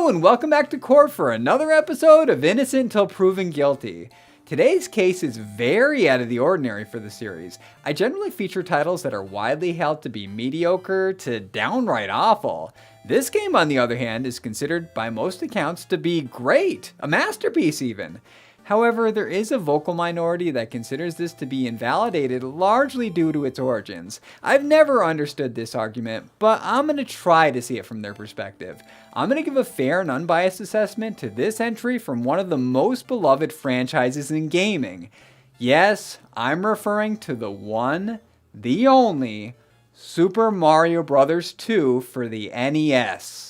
Hello and welcome back to court for another episode of Innocent Till Proven Guilty. Today's case is very out of the ordinary for the series. I generally feature titles that are widely held to be mediocre to downright awful. This game, on the other hand, is considered by most accounts to be great, a masterpiece even. However, there is a vocal minority that considers this to be invalidated largely due to its origins. I've never understood this argument, but I'm going to try to see it from their perspective. I'm going to give a fair and unbiased assessment to this entry from one of the most beloved franchises in gaming. Yes, I'm referring to the one, the only, Super Mario Bros. 2 for the NES.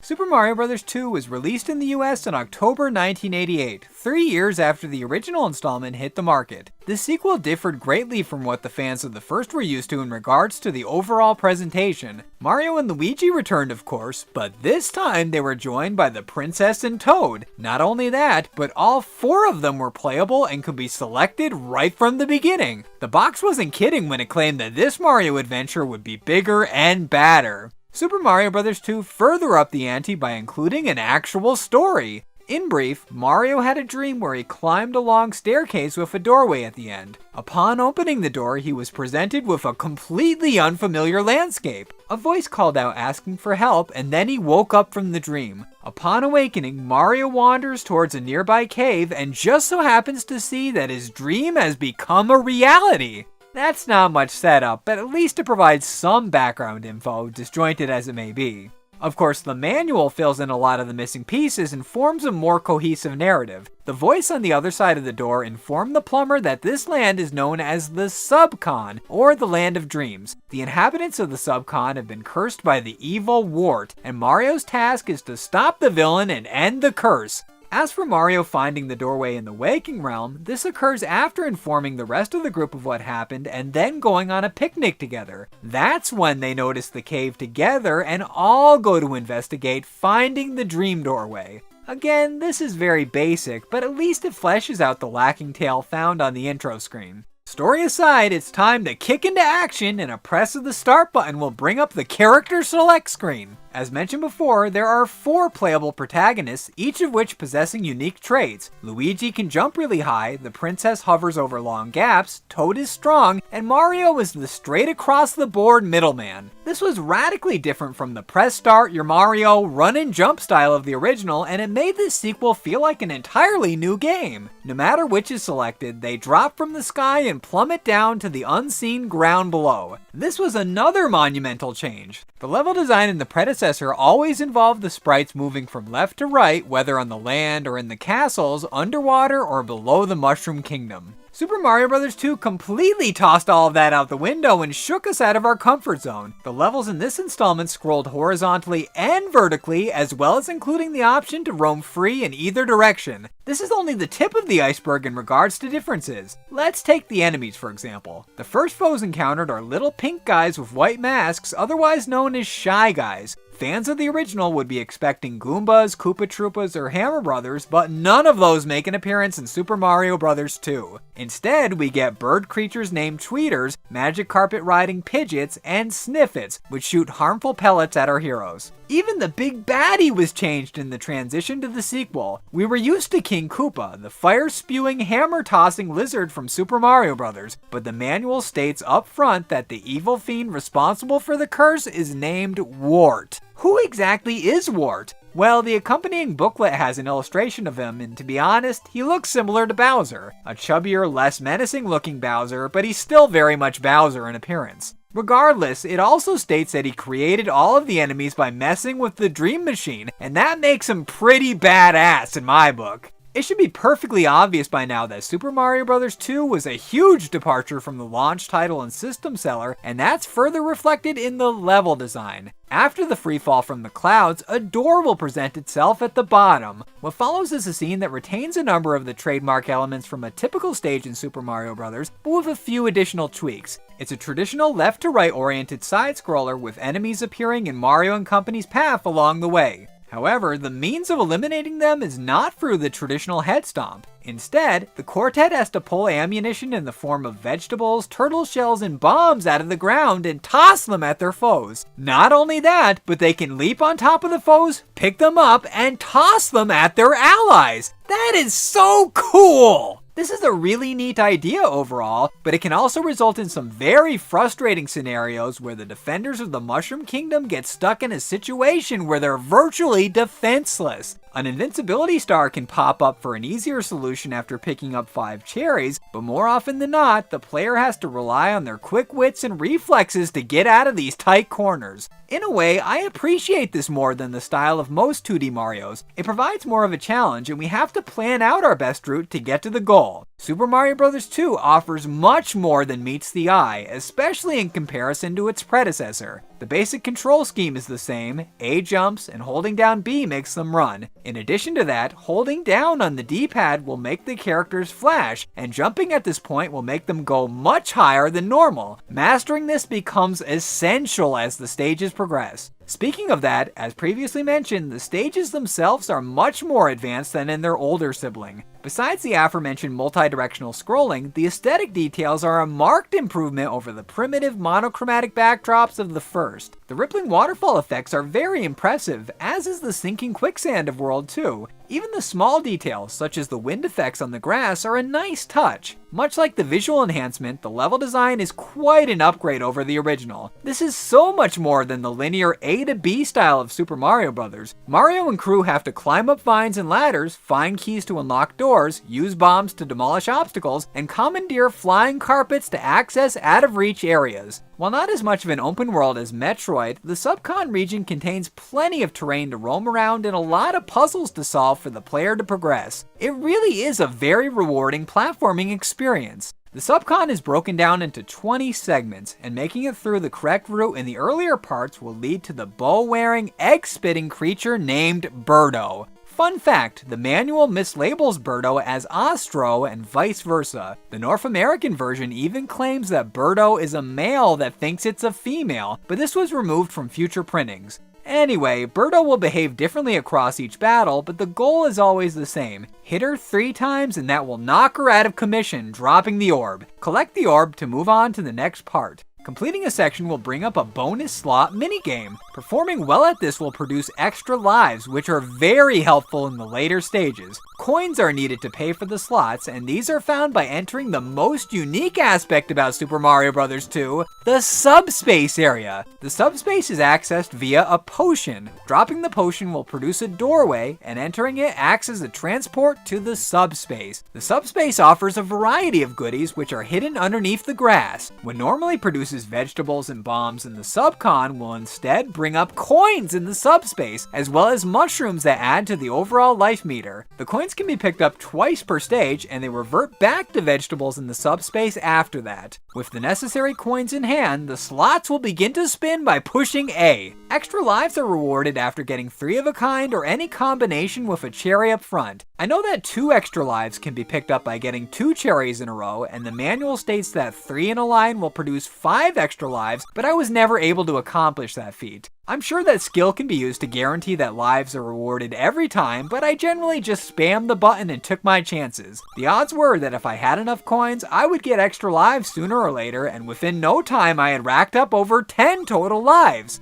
Super Mario Bros. 2 was released in the US in October 1988, 3 years after the original installment hit the market. The sequel differed greatly from what the fans of the first were used to in regards to the overall presentation. Mario and Luigi returned, of course, but this time they were joined by the Princess and Toad. Not only that, but all 4 of them were playable and could be selected right from the beginning. The box wasn't kidding when it claimed that this Mario adventure would be bigger and badder. Super Mario Bros. 2 further upped the ante by including an actual story. In brief, Mario had a dream where he climbed a long staircase with a doorway at the end. Upon opening the door, he was presented with a completely unfamiliar landscape. A voice called out asking for help, and then he woke up from the dream. Upon awakening, Mario wanders towards a nearby cave and just so happens to see that his dream has become a reality. That's not much setup, but at least it provides some background info, disjointed as it may be. Of course, the manual fills in a lot of the missing pieces and forms a more cohesive narrative. The voice on the other side of the door informed the plumber that this land is known as the Subcon, or the Land of Dreams. The inhabitants of the Subcon have been cursed by the evil Wart, and Mario's task is to stop the villain and end the curse. As for Mario finding the doorway in the Waking Realm, this occurs after informing the rest of the group of what happened and then going on a picnic together. That's when they notice the cave together and all go to investigate finding the dream doorway. Again, this is very basic, but at least it fleshes out the lacking tale found on the intro screen. Story aside, it's time to kick into action, and a press of the start button will bring up the character select screen. As mentioned before, there are 4 playable protagonists, each of which possessing unique traits. Luigi can jump really high, the princess hovers over long gaps, Toad is strong, and Mario is the straight across the board middleman. This was radically different from the press start your Mario run and jump style of the original, and it made this sequel feel like an entirely new game. No matter which is selected, they drop from the sky and plummet down to the unseen ground below. This was another monumental change. The level design in the predecessor always involved the sprites moving from left to right, whether on the land or in the castles, underwater or below the Mushroom Kingdom. Super Mario Bros. 2 completely tossed all of that out the window and shook us out of our comfort zone. The levels in this installment scrolled horizontally and vertically, as well as including the option to roam free in either direction. This is only the tip of the iceberg in regards to differences. Let's take the enemies for example. The first foes encountered are little pink guys with white masks, otherwise known as Shy Guys. Fans of the original would be expecting Goombas, Koopa Troopas, or Hammer Brothers, but none of those make an appearance in Super Mario Bros. 2. Instead, we get bird creatures named Tweeters, magic carpet riding Pidgeots, and Sniffets, which shoot harmful pellets at our heroes. Even the big baddie was changed in the transition to the sequel. We were used to King Koopa, the fire-spewing, hammer-tossing lizard from Super Mario Bros., but the manual states up front that the evil fiend responsible for the curse is named Wart. Who exactly is Wart? Well, the accompanying booklet has an illustration of him, and to be honest, he looks similar to Bowser. A chubbier, less menacing looking Bowser, but he's still very much Bowser in appearance. Regardless, it also states that he created all of the enemies by messing with the Dream Machine, and that makes him pretty badass in my book. It should be perfectly obvious by now that Super Mario Bros. 2 was a huge departure from the launch title and system seller, and that's further reflected in the level design. After the free fall from the clouds, a door will present itself at the bottom. What follows is a scene that retains a number of the trademark elements from a typical stage in Super Mario Bros., but with a few additional tweaks. It's a traditional left to right oriented side scroller with enemies appearing in Mario and Company's path along the way. However, the means of eliminating them is not through the traditional head stomp. Instead, the quartet has to pull ammunition in the form of vegetables, turtle shells, and bombs out of the ground and toss them at their foes. Not only that, but they can leap on top of the foes, pick them up, and toss them at their allies. That is so cool! This is a really neat idea overall, but it can also result in some very frustrating scenarios where the defenders of the Mushroom Kingdom get stuck in a situation where they're virtually defenseless. An invincibility star can pop up for an easier solution after picking up 5 cherries, but more often than not, the player has to rely on their quick wits and reflexes to get out of these tight corners. In a way, I appreciate this more than the style of most 2D Marios. It provides more of a challenge, and we have to plan out our best route to get to the goal. Super Mario Bros. 2 offers much more than meets the eye, especially in comparison to its predecessor. The basic control scheme is the same, A jumps, and holding down B makes them run. In addition to that, holding down on the D-pad will make the characters flash, and jumping at this point will make them go much higher than normal. Mastering this becomes essential as the stages progress. Speaking of that, as previously mentioned, the stages themselves are much more advanced than in their older sibling. Besides the aforementioned multi-directional scrolling, the aesthetic details are a marked improvement over the primitive monochromatic backdrops of the first. The rippling waterfall effects are very impressive, as is the sinking quicksand of World 2. Even the small details, such as the wind effects on the grass, are a nice touch. Much like the visual enhancement, the level design is quite an upgrade over the original. This is so much more than the linear A to B style of Super Mario Bros. Mario and crew have to climb up vines and ladders, find keys to unlock doors, use bombs to demolish obstacles, and commandeer flying carpets to access out-of-reach areas. While not as much of an open world as Metroid, the Subcon region contains plenty of terrain to roam around and a lot of puzzles to solve for the player to progress. It really is a very rewarding platforming experience. The Subcon is broken down into 20 segments, and making it through the correct route in the earlier parts will lead to the bow-wearing, egg-spitting creature named Birdo. Fun fact, the manual mislabels Birdo as Ostro and vice versa. The North American version even claims that Birdo is a male that thinks it's a female, but this was removed from future printings. Anyway, Birdo will behave differently across each battle, but the goal is always the same. Hit her 3 times and that will knock her out of commission, dropping the orb. Collect the orb to move on to the next part. Completing a section will bring up a bonus slot minigame. Performing well at this will produce extra lives, which are very helpful in the later stages. Coins are needed to pay for the slots, and these are found by entering the most unique aspect about Super Mario Bros. 2, the subspace area. The subspace is accessed via a potion. Dropping the potion will produce a doorway, and entering it acts as a transport to the subspace. The subspace offers a variety of goodies which are hidden underneath the grass. What normally produces vegetables and bombs in the subcon will instead bring up coins in the subspace, as well as mushrooms that add to the overall life meter. The coins can be picked up twice per stage, and they revert back to vegetables in the subspace after that. With the necessary coins in hand, the slots will begin to spin by pushing A. Extra lives are rewarded after getting 3 of a kind or any combination with a cherry up front. I know that 2 extra lives can be picked up by getting 2 cherries in a row, and the manual states that 3 in a line will produce 5 extra lives, but I was never able to accomplish that feat. I'm sure that skill can be used to guarantee that lives are rewarded every time, but I generally just spammed the button and took my chances. The odds were that if I had enough coins, I would get extra lives sooner or later, and within no time I had racked up over 10 total lives.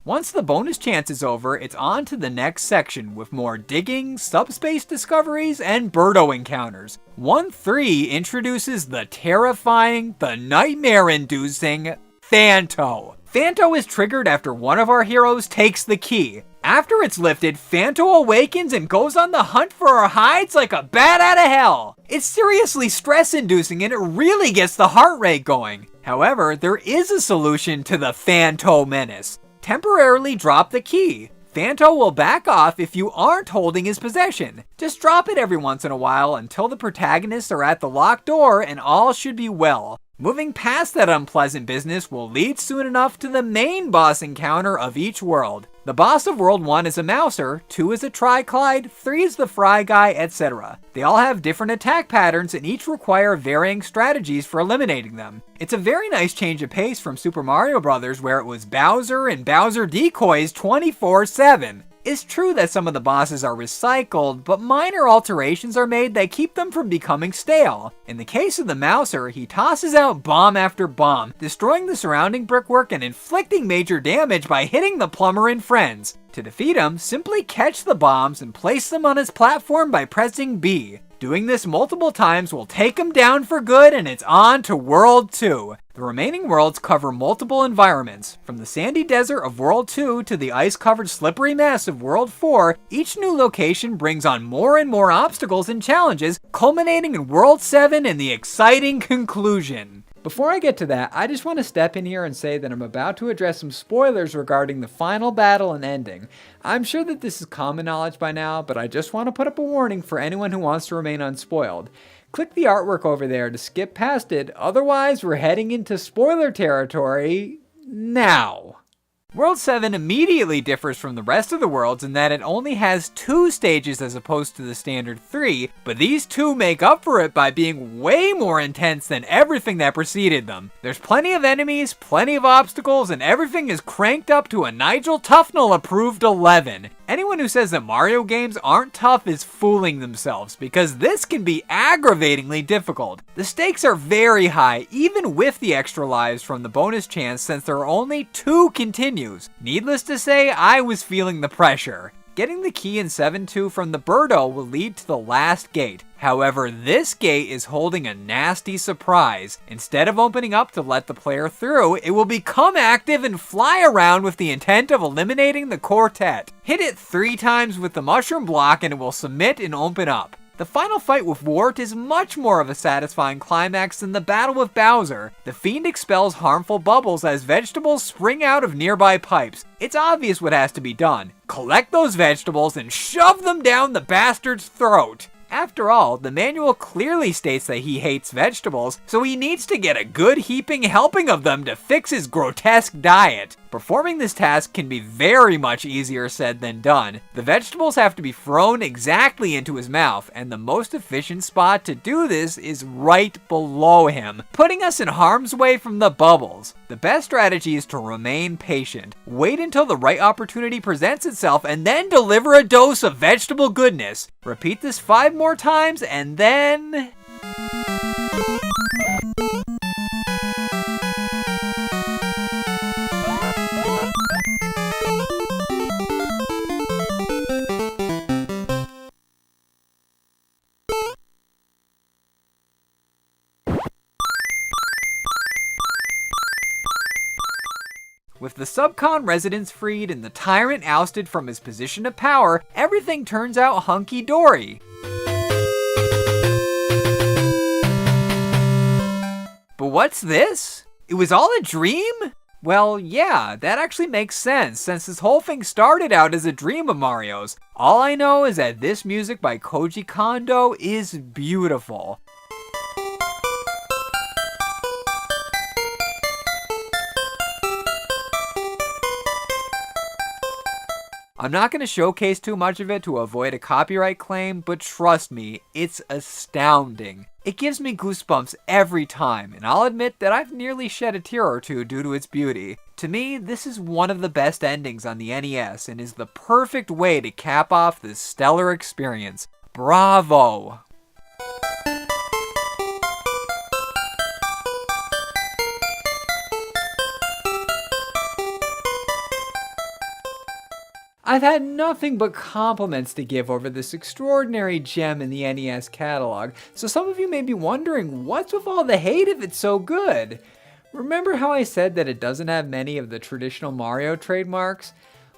Once the bonus chance is over, it's on to the next section with more digging, subspace discoveries, and Birdo encounters. 1-3 introduces the terrifying, the nightmare-inducing Phanto. Phanto is triggered after one of our heroes takes the key. After it's lifted, Phanto awakens and goes on the hunt for our hides like a bat out of hell. It's seriously stress-inducing and it really gets the heart rate going. However, there is a solution to the Phanto menace. Temporarily drop the key. Phanto will back off if you aren't holding his possession. Just drop it every once in a while until the protagonists are at the locked door and all should be well. Moving past that unpleasant business will lead soon enough to the main boss encounter of each world. The boss of World 1 is a Mouser, 2 is a Triclide, 3 is the Fry Guy, etc. They all have different attack patterns and each require varying strategies for eliminating them. It's a very nice change of pace from Super Mario Bros. Where it was Bowser and Bowser decoys 24/7. It's true that some of the bosses are recycled, but minor alterations are made that keep them from becoming stale. In the case of the Mouser, he tosses out bomb after bomb, destroying the surrounding brickwork and inflicting major damage by hitting the plumber and friends. To defeat him, simply catch the bombs and place them on his platform by pressing B. Doing this multiple times will take him down for good, and it's on to World 2. The remaining worlds cover multiple environments. From the sandy desert of World 2 to the ice-covered slippery mess of World 4, each new location brings on more and more obstacles and challenges, culminating in World 7 and the exciting conclusion. Before I get to that, I just want to step in here and say that I'm about to address some spoilers regarding the final battle and ending. I'm sure that this is common knowledge by now, but I just want to put up a warning for anyone who wants to remain unspoiled. Click the artwork over there to skip past it, otherwise we're heading into spoiler territory now. World 7 immediately differs from the rest of the worlds in that it only has 2 stages as opposed to the standard 3, but these 2 make up for it by being way more intense than everything that preceded them. There's plenty of enemies, plenty of obstacles, and everything is cranked up to a Nigel Tufnell approved 11. Anyone who says that Mario games aren't tough is fooling themselves, because this can be aggravatingly difficult. The stakes are very high, even with the extra lives from the bonus chance, since there are only 2 continues. Needless to say, I was feeling the pressure. Getting the key in 7-2 from the Birdo will lead to the last gate. However, this gate is holding a nasty surprise. Instead of opening up to let the player through, it will become active and fly around with the intent of eliminating the quartet. Hit it 3 times with the mushroom block and it will submit and open up. The final fight with Wart is much more of a satisfying climax than the battle with Bowser. The Fiend expels harmful bubbles as vegetables spring out of nearby pipes. It's obvious what has to be done. Collect those vegetables and shove them down the bastard's throat. After all, the manual clearly states that he hates vegetables, so he needs to get a good heaping helping of them to fix his grotesque diet. Performing this task can be very much easier said than done. The vegetables have to be thrown exactly into his mouth, and the most efficient spot to do this is right below him, putting us in harm's way from the bubbles. The best strategy is to remain patient. Wait until the right opportunity presents itself, and then deliver a dose of vegetable goodness. Repeat this 5 more times, and then... With the subcon residents freed and the tyrant ousted from his position of power, everything turns out hunky-dory. But what's this? It was all a dream? Well, yeah, that actually makes sense, since this whole thing started out as a dream of Mario's. All I know is that this music by Koji Kondo is beautiful. I'm not going to showcase too much of it to avoid a copyright claim, but trust me, it's astounding. It gives me goosebumps every time, and I'll admit that I've nearly shed a tear or two due to its beauty. To me, this is one of the best endings on the NES, and is the perfect way to cap off this stellar experience. Bravo! I've had nothing but compliments to give over this extraordinary gem in the NES catalog, so some of you may be wondering, what's with all the hate if it's so good? Remember how I said that it doesn't have many of the traditional Mario trademarks?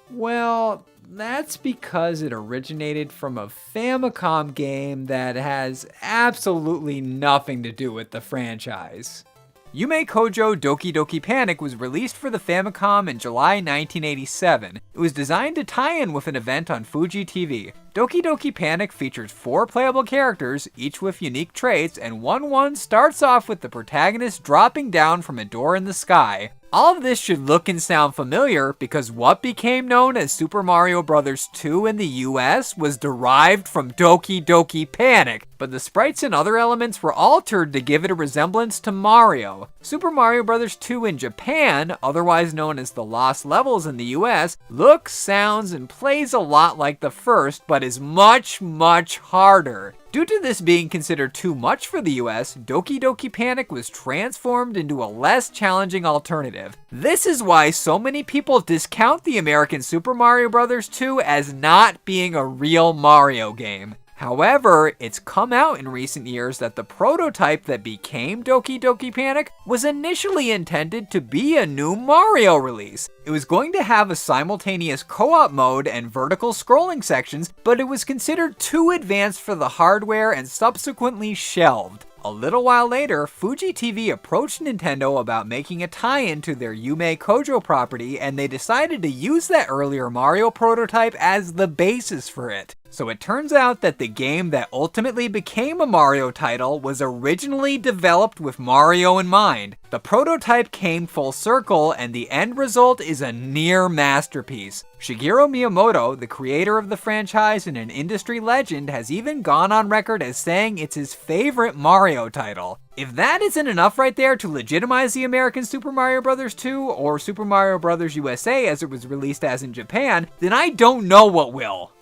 Well, that's because it originated from a Famicom game that has absolutely nothing to do with the franchise. Yume Kojo Doki Doki Panic was released for the Famicom in July 1987. It was designed to tie in with an event on Fuji TV. Doki Doki Panic features 4 playable characters, each with unique traits, and 1-1 starts off with the protagonist dropping down from a door in the sky. All of this should look and sound familiar because what became known as Super Mario Bros. 2 in the US was derived from Doki Doki Panic, but the sprites and other elements were altered to give it a resemblance to Mario. Super Mario Bros. 2 in Japan, otherwise known as the Lost Levels in the US, looks, sounds, and plays a lot like the first, but is much, much harder. Due to this being considered too much for the US, Doki Doki Panic was transformed into a less challenging alternative. This is why so many people discount the American Super Mario Bros. 2 as not being a real Mario game. However, it's come out in recent years that the prototype that became Doki Doki Panic was initially intended to be a new Mario release. It was going to have a simultaneous co-op mode and vertical scrolling sections, but it was considered too advanced for the hardware and subsequently shelved. A little while later, Fuji TV approached Nintendo about making a tie-in to their Yume Kojo property, and they decided to use that earlier Mario prototype as the basis for it. So it turns out that the game that ultimately became a Mario title was originally developed with Mario in mind. The prototype came full circle, and the end result is a near masterpiece. Shigeru Miyamoto, the creator of the franchise and an industry legend, has even gone on record as saying it's his favorite Mario title. If that isn't enough right there to legitimize the American Super Mario Bros. 2 or Super Mario Bros. USA as it was released as in Japan, then I don't know what will.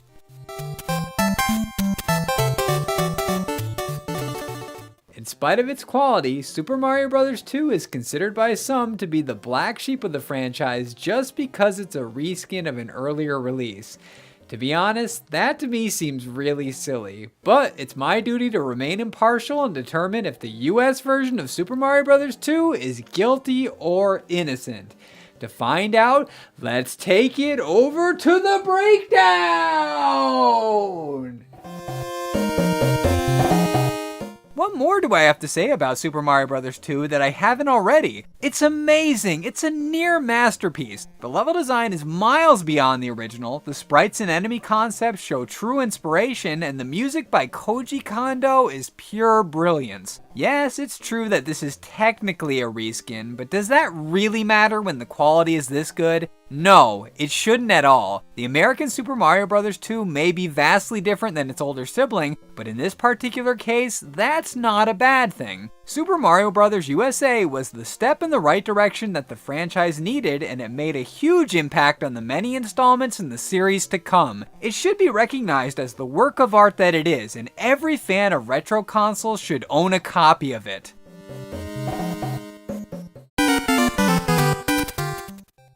In spite of its quality, Super Mario Bros. 2 is considered by some to be the black sheep of the franchise just because it's a reskin of an earlier release. To be honest, that to me seems really silly, but it's my duty to remain impartial and determine if the US version of Super Mario Bros. 2 is guilty or innocent. To find out, let's take it over to the breakdown! What more do I have to say about Super Mario Bros. 2 that I haven't already? It's amazing! It's a near masterpiece. The level design is miles beyond the original, the sprites and enemy concepts show true inspiration, and the music by Koji Kondo is pure brilliance. Yes, it's true that this is technically a reskin, but does that really matter when the quality is this good? No, it shouldn't at all. The American Super Mario Bros. 2 may be vastly different than its older sibling, but in this particular case, that's not a bad thing. Super Mario Bros. USA was the step in the right direction that the franchise needed, and it made a huge impact on the many installments in the series to come. It should be recognized as the work of art that it is, and every fan of retro consoles should own a copy of it.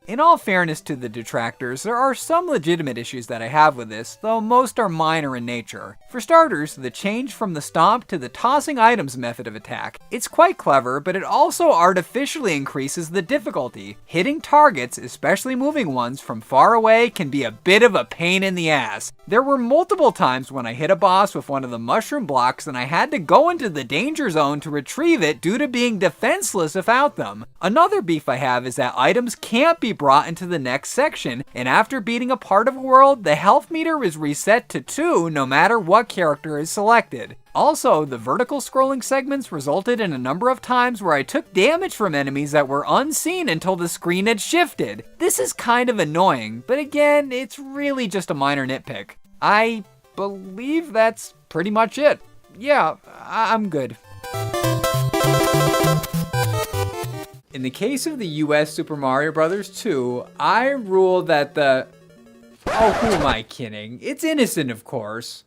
In all fairness to the detractors, there are some legitimate issues that I have with this, though most are minor in nature. For starters, the change from the stomp to the tossing items method of attack. It's quite clever, but it also artificially increases the difficulty. Hitting targets, especially moving ones, from far away can be a bit of a pain in the ass. There were multiple times when I hit a boss with one of the mushroom blocks and I had to go into the danger zone to retrieve it due to being defenseless without them. Another beef I have is that items can't be brought into the next section, and after beating a part of a world, the health meter is reset to 2 no matter what character is selected. Also, the vertical scrolling segments resulted in a number of times where I took damage from enemies that were unseen until the screen had shifted. This is kind of annoying, but again, it's really just a minor nitpick. I believe that's pretty much it. Yeah, I'm good. In the case of the US Super Mario Bros. 2, I rule that the... Oh, who am I kidding? It's innocent, of course.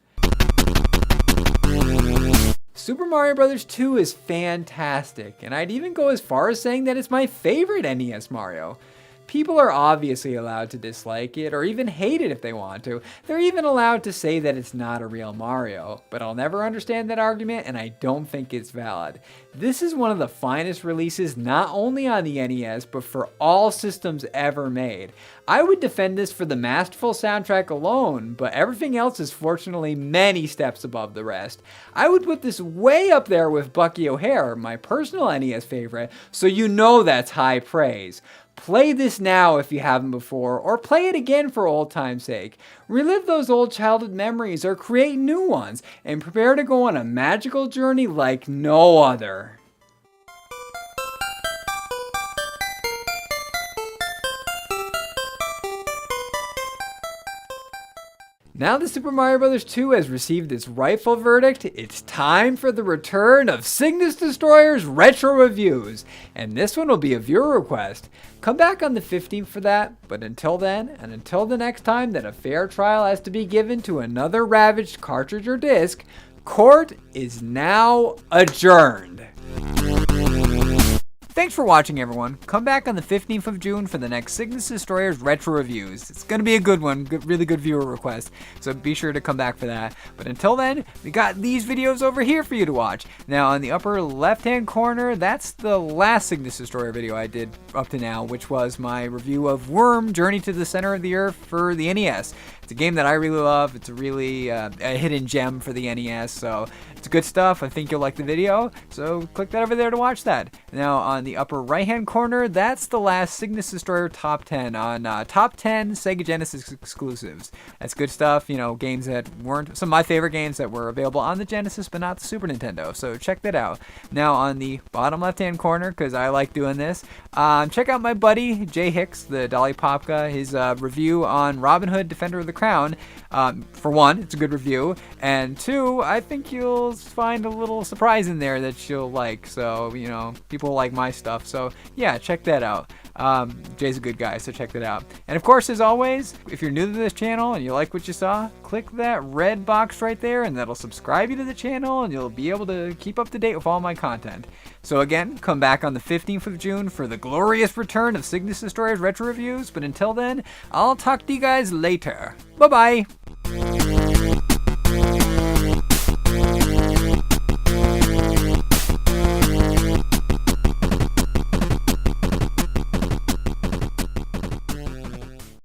Super Mario Bros. 2 is fantastic, and I'd even go as far as saying that it's my favorite NES Mario. People are obviously allowed to dislike it or even hate it if they want to. They're even allowed to say that it's not a real Mario, but I'll never understand that argument and I don't think it's valid. This is one of the finest releases not only on the NES but for all systems ever made. I would defend this for the masterful soundtrack alone, but everything else is fortunately many steps above the rest. I would put this way up there with Bucky O'Hare, my personal NES favorite, so you know that's high praise. Play this now if you haven't before, or play it again for old time's sake. Relive those old childhood memories or create new ones, and prepare to go on a magical journey like no other. Now that Super Mario Bros. 2 has received its rightful verdict, it's time for the return of Cygnus Destroyer's retro reviews. And this one will be a viewer request. Come back on the 15th for that, but until then, and until the next time that a fair trial has to be given to another ravaged cartridge or disc, court is now adjourned. Thanks for watching, everyone. Come back on the 15th of June for the next Cygnus Destroyer's retro reviews. It's going to be a good one, really good viewer request, so be sure to come back for that. But until then, we got these videos over here for you to watch. Now, on the upper left-hand corner, that's the last Cygnus Destroyer video I did up to now, which was my review of Worm: Journey to the Center of the Earth for the NES. It's a game that I really love. It's a really a hidden gem for the NES, so it's good stuff. I think you'll like the video, so click that over there to watch that. Now, on the upper right-hand corner, that's the last Cygnus Destroyer Top 10 on Top 10 Sega Genesis exclusives. That's good stuff, you know, games that weren't, some of my favorite games that were available on the Genesis, but not the Super Nintendo, so check that out. Now, on the bottom left-hand corner, because I like doing this, check out my buddy, Jay Hicks, the Dolly Popka, his review on Robin Hood, Defender of the Crown. For one, it's a good review, and two, I think you'll find a little surprise in there that you'll like, so, you know, people like my stuff, so yeah, check that out. Jay's a good guy, so check that out. And of course, as always, if you're new to this channel and you like what you saw, click that red box right there and that'll subscribe you to the channel and you'll be able to keep up to date with all my content. So again, come back on the 15th of June for the glorious return of Cygnus Destroyer's retro reviews, but until then, I'll talk to you guys later. Bye-bye!